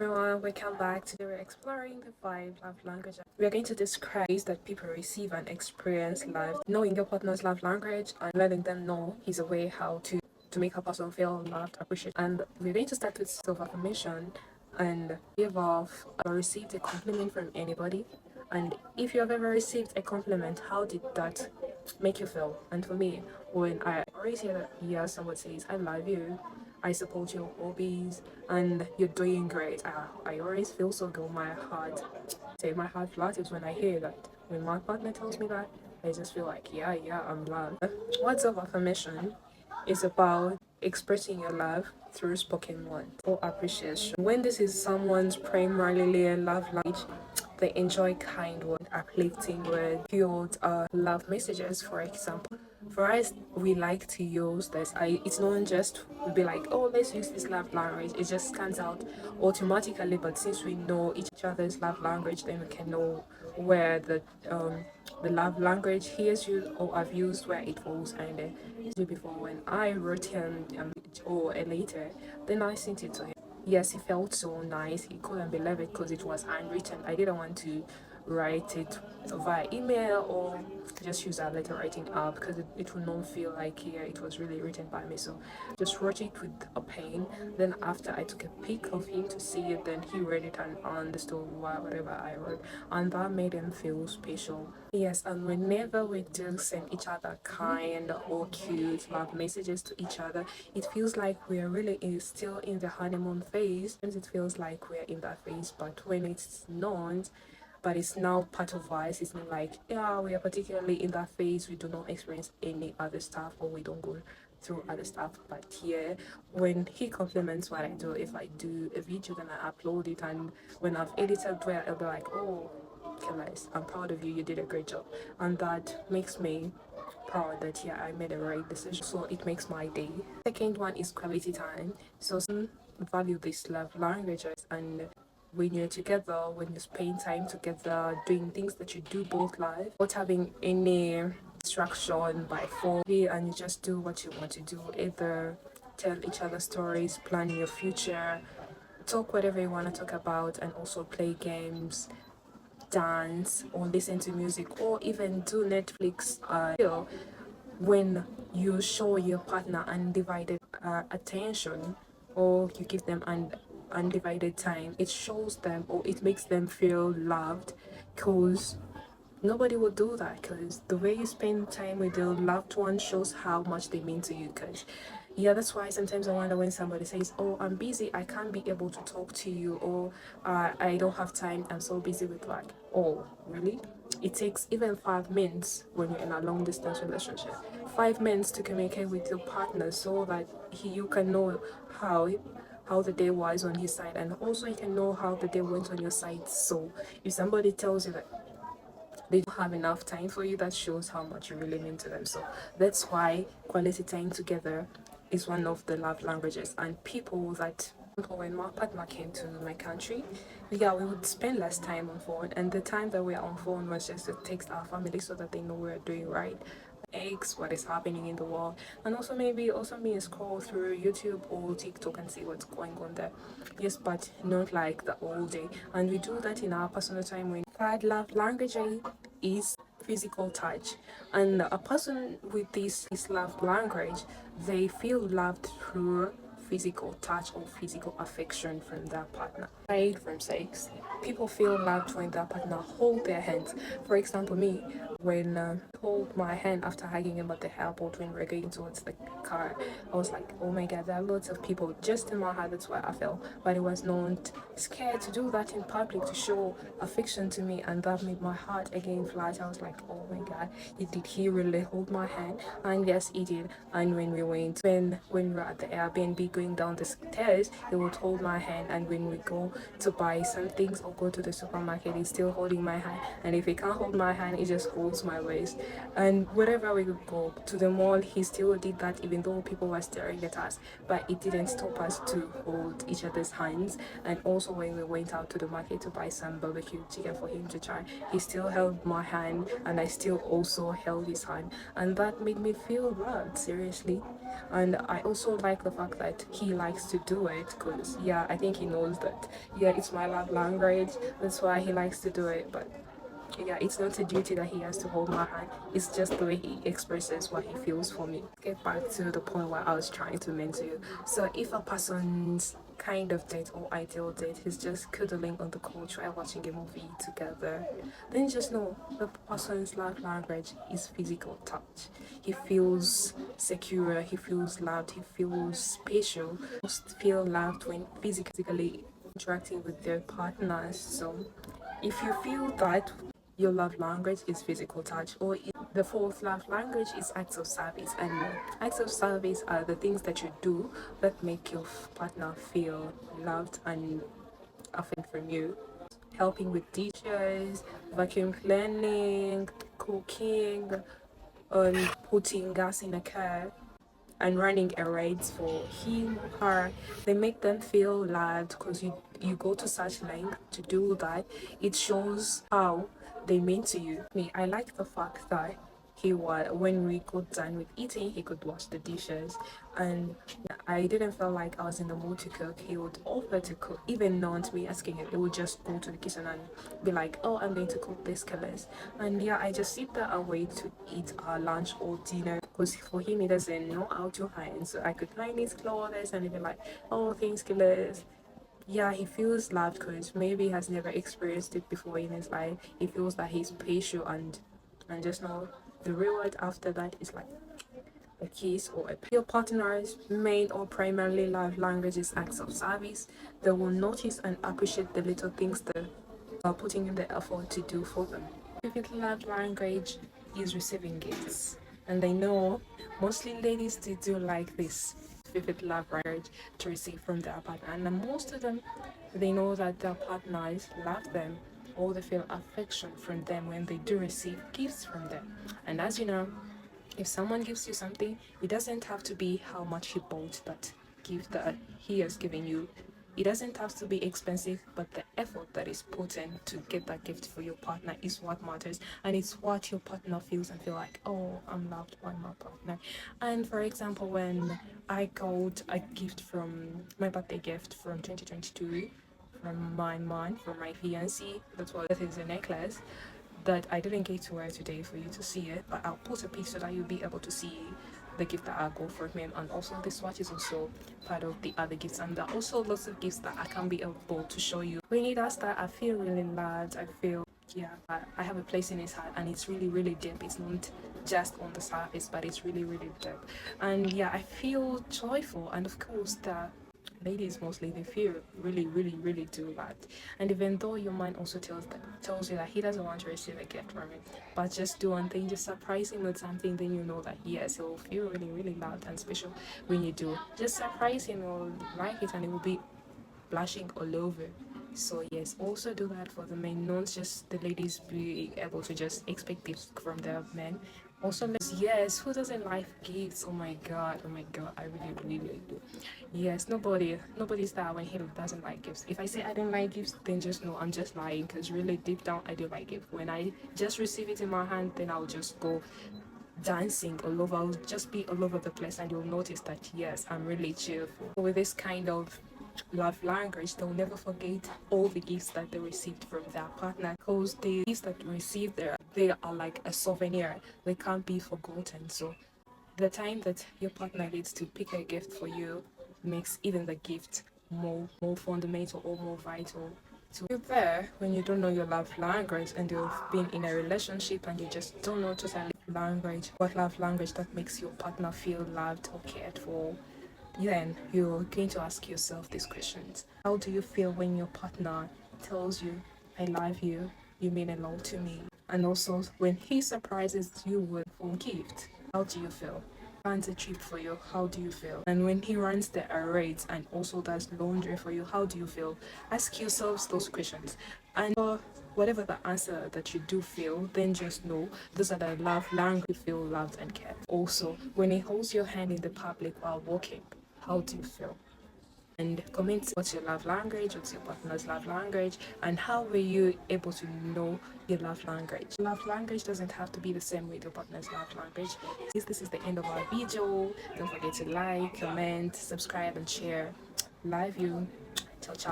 Everyone, welcome back. Today we're exploring the five love languages. We are going to describe ways that people receive and experience love, knowing your partner's love language and letting them know his a way how to make a person feel loved, appreciated. And we're going to start with self-affirmation and give off or received a compliment from anybody. And if you have ever received a compliment, how did that make you feel? And for me, when I always hear someone says, I love you, I support your hobbies, and you're doing great. I always feel so good. My heart flutters when I hear that. When my partner tells me that, I just feel like, yeah, I'm loved. Words of affirmation is about expressing your love through spoken words or appreciation. When this is someone's primarily love language, they enjoy kind words, uplifting words, pure love messages, for example. For us, we like to use this. It's not just we be like, oh, let's use this love language. It just comes out automatically. But since we know each other's love language, then we can know where the love language he has used or I've used where it falls. And before when I wrote him or a letter, then I sent it to him. Yes, he felt so nice. He couldn't believe it because it was handwritten. I didn't want to write it via email or just use a letter writing app because it would not feel like here it was really written by me. So just wrote it with a pen. Then after I took a pic of him to see it, then he read it and understood whatever I wrote, and that made him feel special. Yes, and whenever we do send each other kind or cute love messages to each other, it feels like we're really still in the honeymoon phase. Sometimes it feels like we're in that phase, but when it's not, but it's now part of us. It's not like, yeah, we are particularly in that phase. We do not experience any other stuff or we don't go through other stuff. But here, when he compliments what I do, if I do a video, then I upload it. And when I've edited well, I'll be like, oh, okay, nice. I'm proud of you. You did a great job. And that makes me proud that, yeah, I made a right decision. So it makes my day. Second one is quality time. So some value these love languages, and when you're together, when you spend time together doing things that you do both live, without having any distraction by phone, and you just do what you want to do, either tell each other stories, plan your future, talk whatever you want to talk about, and also play games, dance, or listen to music, or even do Netflix. When you show your partner undivided attention, or you give them undivided time, it shows them or it makes them feel loved, because nobody will do that, because the way you spend time with your loved one shows how much they mean to you. Because yeah, that's why sometimes I wonder when somebody says, oh, I'm busy, I can't be able to talk to you, or I don't have time, I'm so busy with work. Oh, really? It takes even 5 minutes when you're in a long distance relationship, 5 minutes to communicate with your partner so that you can know how the day was on his side, and also you can know how the day went on your side. So if somebody tells you that they don't have enough time for you, that shows how much you really mean to them. So that's why quality time together is one of the love languages. And people that, when my partner came to my country, yeah, we would spend less time on phone, and the time that we're on phone was just to text our family so that they know we're doing right, eggs, what is happening in the world, and also maybe also me scroll through YouTube or TikTok and see what's going on there. Yes, but not like the whole day. And we do that in our personal time. When third love language is physical touch, and a person with this love language, they feel loved through physical touch or physical affection from their partner. Aside from sex, people feel loved when their partner hold their hands. For example, me, when hold my hand after hugging him at the airport when we're going towards the car, I was like, oh my god, there are lots of people. Just in my heart, that's why I felt, but I was not scared to do that in public to show affection to me, and that made my heart again flat. I was like, oh my god, did he really hold my hand? And yes, he did. And when we were at the Airbnb going down the stairs, he would hold my hand, and when we go to buy some things or go to the supermarket, he's still holding my hand. And if he can't hold my hand, he just holds my waist. And wherever we would go to the mall, he still did that, even though people were staring at us, but it didn't stop us to hold each other's hands. And also when we went out to the market to buy some barbecue chicken for him to try, he still held my hand, and I still also held his hand, and that made me feel loved, seriously. And I also like the fact that he likes to do it, because yeah, I think he knows that yeah, it's my love language, that's why he likes to do it. But yeah, it's not a duty that he has to hold my hand. It's just the way he expresses what he feels for me. Get back to the point where I was trying to mention you. So if a person's kind of date or ideal date is just cuddling on the couch while watching a movie together, then just know the person's love language is physical touch. He feels secure, he feels loved, he feels special. Most feel loved when physically interacting with their partners. So if you feel that your love language is physical touch, or the fourth love language is acts of service, and acts of service are the things that you do that make your partner feel loved and affection from you. Helping with dishes, vacuum cleaning, cooking, putting gas in a car, and running errands for him or her. They make them feel loved because you go to such length to do that. It shows how they mean to you. Me, I like the fact that he was, when we got done with eating, he could wash the dishes, and I didn't feel like I was in the mood to cook. He would offer to cook, even not me asking him. He would just go to the kitchen and be like, "Oh, I'm going to cook this colors," and yeah, I just sit there and wait to eat our lunch or dinner, because for him he doesn't know how to iron, so I could iron his clothes and he'd be like, "Oh, thanks, colors." Yeah, he feels loved because maybe he has never experienced it before in his life. He feels that he's patient, and just know the reward after that is like a kiss or a your partner's main or primarily love language is acts of service. They will notice and appreciate the little things that are putting in the effort to do for them. Fifth love language is receiving gifts, and I know mostly ladies do like this vivid love language to receive from their partner, and most of them, they know that their partners love them or they feel affection from them when they do receive gifts from them. And as you know, if someone gives you something, it doesn't have to be how much he bought that gift that he has given you. It doesn't have to be expensive, but the effort that is put in to get that gift for your partner is what matters. And it's what your partner feels and feel like, oh, I'm loved by my partner. And for example, when I got a gift from my birthday gift from 2022 from my mom, from my fiancé, that is a necklace that I didn't get to wear today for you to see it, but I'll put a pic so that you'll be able to see the gift that I got for him. And also this watch is also part of the other gifts, and there are also lots of gifts that I can be able to show you. When he does that, I feel really loved. I feel, yeah, I have a place in his heart, and it's really really deep. It's not just on the surface, but it's really really deep. And yeah, I feel joyful, and of course the ladies mostly, they feel really really do that. And even though your mind also tells you that he doesn't want to receive a gift from it, but just do one thing, just surprise him with something, then you know that yes, he'll feel really really loved and special when you do. Just surprise him, he'll like it, and it will be blushing all over. So yes, also do that for the men, not just the ladies be able to just expect gifts from their men. Also, yes, who doesn't like gifts? Oh my god, I really do. Yes, nobody's that when he doesn't like gifts. If I say I don't like gifts, then just know I'm just lying, because really deep down I do like gifts. When I just receive it in my hand, then I'll just go dancing all over. I'll just be all over the place, and you'll notice that yes, I'm really cheerful. With this kind of love language, they'll never forget all the gifts that they received from their partner, because the gifts that they received there, they are like a souvenir. They can't be forgotten. So the time that your partner needs to pick a gift for you makes even the gift more fundamental or more vital. So you're there when you don't know your love language, and you've been in a relationship and you just don't know totally language, what love language that makes your partner feel loved or cared for. Then you're going to ask yourself these questions. How do you feel when your partner tells you, I love you, you mean a lot to me? And also when he surprises you with a gift, how do you feel? Plans a trip for you, how do you feel? And when he runs the errands and also does laundry for you, how do you feel? Ask yourselves those questions. And for whatever the answer that you do feel, then just know those are the love language you feel loved and cared. Also, when he holds your hand in the public while walking, how do you feel? and comment what's your love language, what's your partner's love language, and how were you able to know your love language. Love language doesn't have to be the same with your partner's love language. Since this is the end of our video, don't forget to like, comment, subscribe, and share. Love you. Ciao ciao.